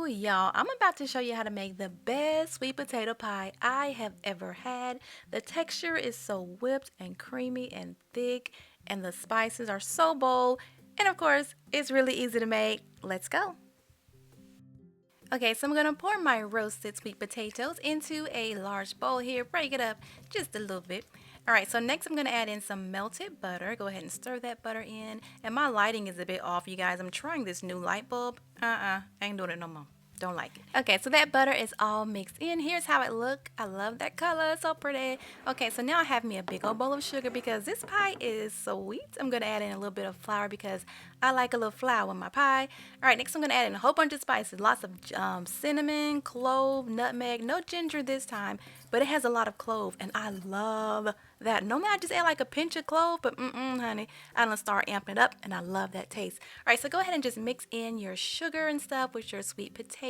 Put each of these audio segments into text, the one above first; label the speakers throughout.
Speaker 1: Ooh, y'all, I'm about to show you how to make the best sweet potato pie I have ever had. The texture is so whipped and creamy and thick, and the spices are so bold. And of course, it's really easy to make. Let's go. Okay, so I'm going to pour my roasted sweet potatoes into a large bowl here. Break it up just a little bit. All right, so next I'm going to add in some melted butter. Go ahead and stir that butter in. And my lighting is a bit off, you guys. I'm trying this new light bulb. I ain't doing it no more. Don't like it. Okay, so that butter is all mixed in. Here's how it look. I love that color, so pretty. Okay, so now I have me a big old bowl of sugar because this pie is sweet. I'm gonna add in a little bit of flour because I like a little flour in my pie. All right, next I'm gonna add in a whole bunch of spices. Lots of cinnamon, clove, nutmeg, no ginger this time, but it has a lot of clove and I love that. Normally I just add like a pinch of clove, but honey, I'm gonna start amping it up and I love that taste. All right, so go ahead and just mix in your sugar and stuff with your sweet potatoes.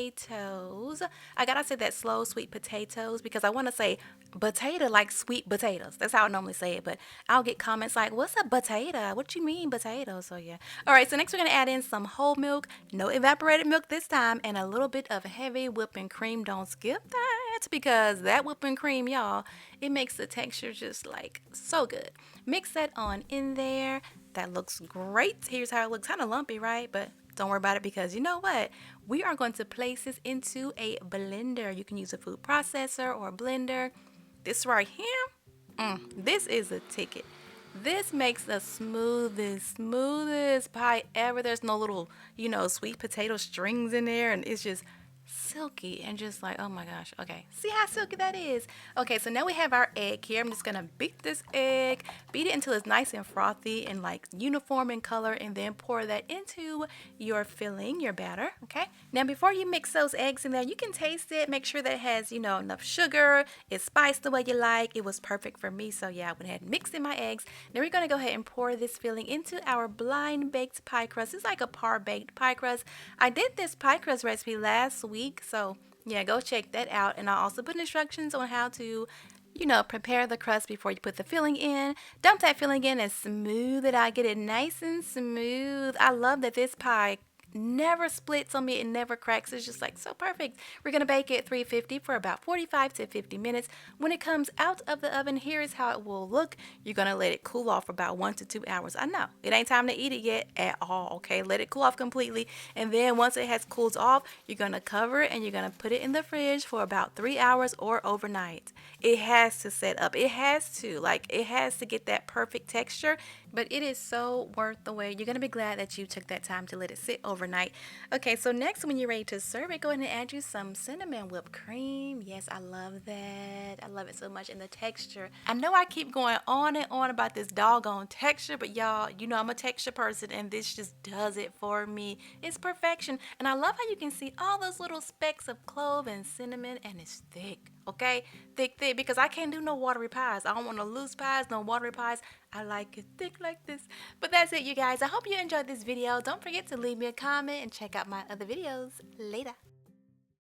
Speaker 1: I gotta say that slow, sweet potatoes, because I want to say potato like sweet potatoes. That's how I normally say it, but I'll get comments like, what's a potato? What you mean potato? So yeah. All right, so next we're gonna add in some whole milk, no evaporated milk this time, and a little bit of heavy whipping cream. Don't skip that because that whipping cream, y'all, it makes the texture just like so good. Mix that on in there. That looks great. Here's how it looks. Kind of lumpy, right? But don't worry about it because you know what? We are going to place this into a blender. You can use a food processor or a blender. This right here, this is a ticket. This makes the smoothest pie ever. There's no little, sweet potato strings in there, and it's just silky and just like, oh my gosh. Okay, see how silky that is. Okay, so now we have our egg here. I'm just gonna beat this egg, beat it until it's nice and frothy and like uniform in color, and then pour that into your filling, your batter. Okay, now before you mix those eggs in there, you can taste it, make sure that it has enough sugar, it's spiced the way you like. It was perfect for me, so yeah, I went ahead and mixed in my eggs. Now we're gonna go ahead and pour this filling into our blind baked pie crust. It's like a par baked pie crust. I did this pie crust recipe last week, so yeah, go check that out. And I'll also put instructions on how to prepare the crust before you put the filling in. Dump that filling in and smooth it out. Get it nice and smooth. I love that this pie never splits on me. It never cracks. It's just like so perfect. We're going to bake it 350 for about 45 to 50 minutes. When it comes out of the oven, here is how it will look. You're going to let it cool off for about 1 to 2 hours. I know it ain't time to eat it yet at all. Okay, let it cool off completely. And then once it has cooled off, you're going to cover it and you're going to put it in the fridge for about 3 hours or overnight. It has to set up. It has to get that perfect texture, but it is so worth the wait. You're going to be glad that you took that time to let it sit overnight. Okay, so next when you're ready to serve it, go ahead and add you some cinnamon whipped cream. Yes, I love that. I love it so much. And the texture. I know I keep going on and on about this doggone texture, but y'all, I'm a texture person and this just does it for me. It's perfection. And I love how you can see all those little specks of clove and cinnamon, and it's thick. Okay, thick, because I can't do no watery pies. I don't want no loose pies, no watery pies. I like it thick like this. But that's it, you guys. I hope you enjoyed this video. Don't forget to leave me a comment and check out my other videos. Later.